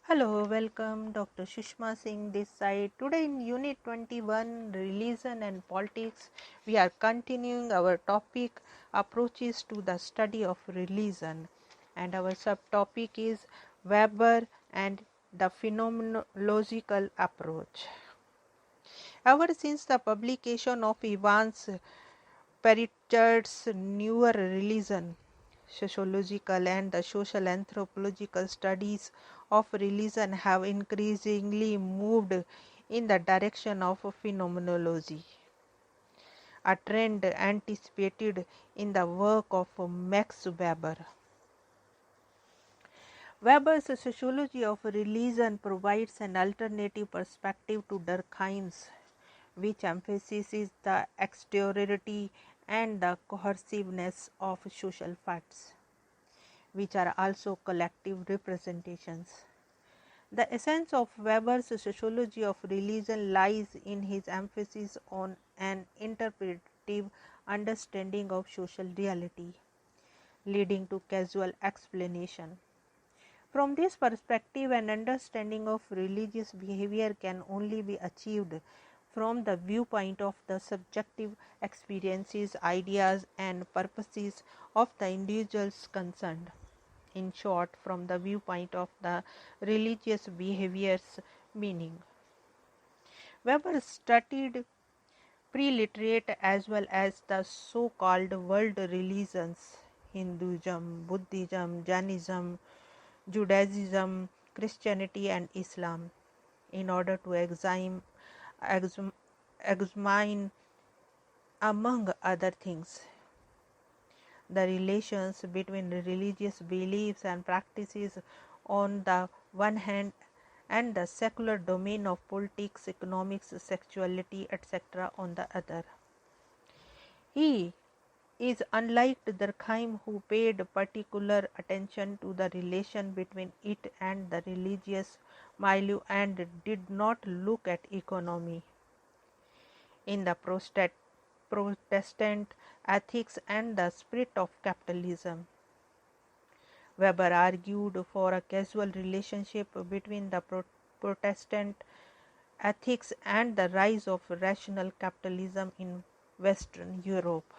Hello, welcome. Dr. Sushma Singh this side. Today in Unit 21, Religion and Politics, we are continuing our topic Approaches to the Study of Religion, and our subtopic is Weber and the Phenomenological Approach. Ever since the publication of Evans Pritchard's newer religion, sociological and the social anthropological studies of religion have increasingly moved in the direction of phenomenology, a trend anticipated in the work of Max Weber. Weber's sociology of religion provides an alternative perspective to Durkheim's, which emphasizes the exteriority and the cohesiveness of social facts, which are also collective representations. The essence of Weber's sociology of religion lies in his emphasis on an interpretative understanding of social reality, leading to causal explanation. From this perspective, an understanding of religious behavior can only be achieved from the viewpoint of the subjective experiences, ideas, and purposes of the individuals concerned. In short, from the viewpoint of the religious behavior's meaning. Weber studied pre-literate as well as the so-called world religions, Hinduism, Buddhism, Jainism, Judaism, Christianity, and Islam, in order to examine, among other things, the relations between religious beliefs and practices on the one hand and the secular domain of politics, economics, sexuality, etc. on the other. He is unlike Durkheim, who paid particular attention to the relation between it and the religious milieu and did not look at economy. In the Protestant ethics and the spirit of capitalism, Weber argued for a causal relationship between the Protestant ethics and the rise of rational capitalism in Western Europe.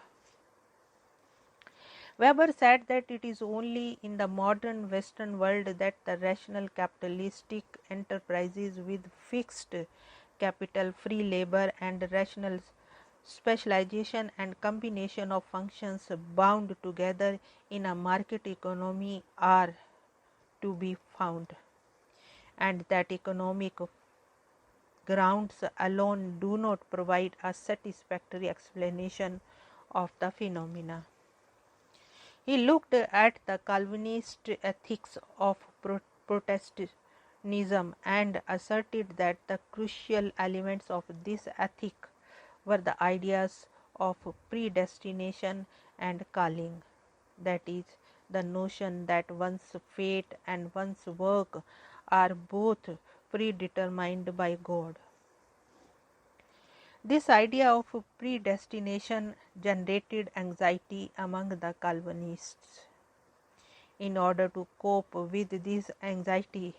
Weber said that it is only in the modern Western world that the rational capitalistic enterprises with fixed capital, free labor, and rational specialization and combination of functions bound together in a market economy are to be found, and that economic grounds alone do not provide a satisfactory explanation of the phenomena. He looked at the Calvinist ethics of Protestantism and asserted that the crucial elements of this ethic were the ideas of predestination and calling, that is, the notion that one's fate and one's work are both predetermined by God. This idea of predestination generated anxiety among the Calvinists. In order to cope with this anxiety,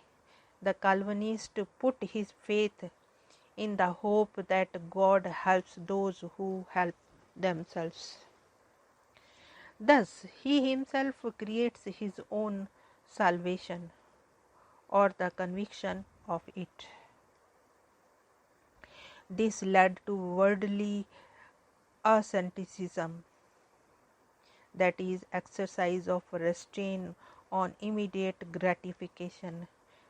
the Calvinist put his faith in the hope that God helps those who help themselves. Thus, he himself creates his own salvation, or the conviction of it. This led to worldly asceticism, that is, exercise of restraint on immediate gratification,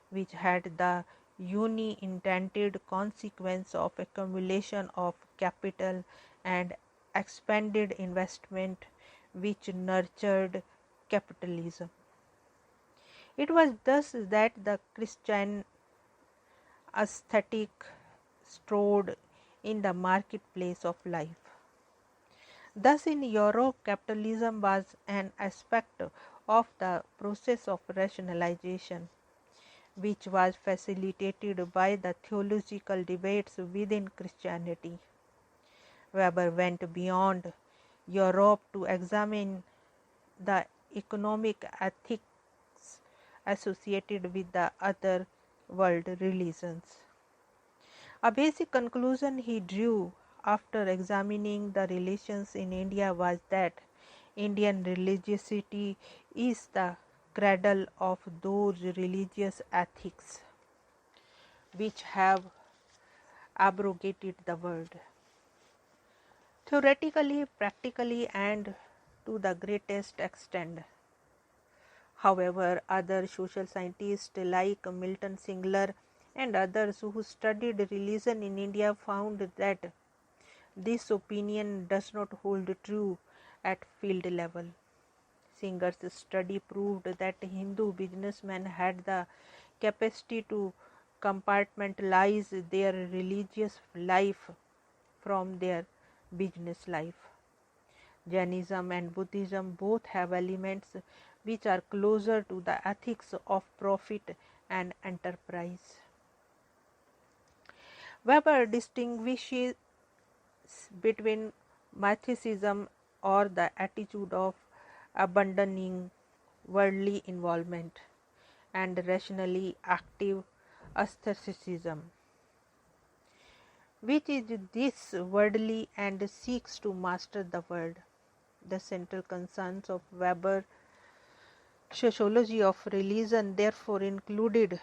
which had the unintended consequence of accumulation of capital and expanded investment, which nurtured capitalism. It was thus that the Christian aesthetic strode in the marketplace of life. Thus, in Europe, capitalism was an aspect of the process of rationalization, which was facilitated by the theological debates within Christianity. Weber went beyond Europe to examine the economic ethics associated with the other world religions. A basic conclusion he drew after examining the relations in India was that Indian religiosity is the cradle of those religious ethics which have abrogated the world. Theoretically, practically, and to the greatest extent. However, other social scientists like Milton Singler and others who studied religion in India found that this opinion does not hold true at field level. Singer's study proved that Hindu businessmen had the capacity to compartmentalize their religious life from their business life. Jainism and Buddhism both have elements which are closer to the ethics of profit and enterprise. Weber distinguishes between mythicism or the attitude of abandoning worldly involvement and rationally active asceticism, which is this worldly and seeks to master the world. The central concerns of Weber's sociology of religion therefore included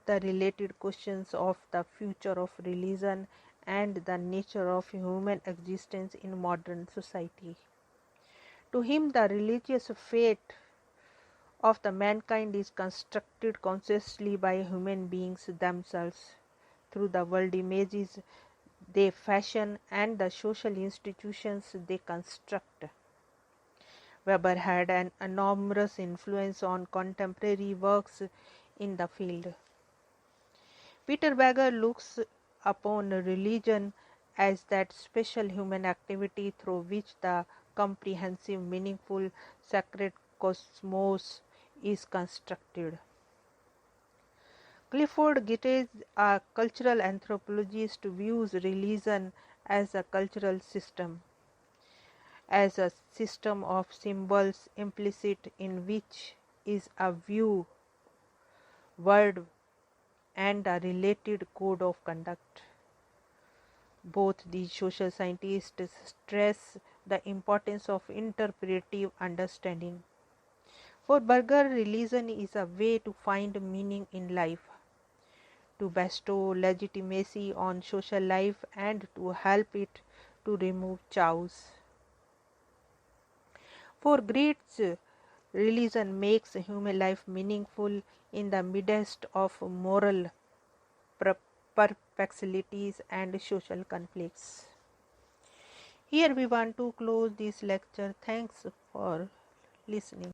the related questions of the future of religion and the nature of human existence in modern society. To him, the religious fate of the mankind is constructed consciously by human beings themselves through the world images they fashion and the social institutions they construct. Weber had an enormous influence on contemporary works in the field. Peter Beger looks upon religion as that special human activity through which the comprehensive, meaningful, sacred cosmos is constructed. Clifford Geertz, a cultural anthropologist, views religion as a cultural system, as a system of symbols implicit in which is a view, word, and a related code of conduct. Both these social scientists stress the importance of interpretive understanding. For Berger, religion is a way to find meaning in life, to bestow legitimacy on social life, and to help it to remove chaos. For Geertz, religion makes human life meaningful in the midst of moral perplexities and social conflicts. Here we want to close this lecture. Thanks for listening.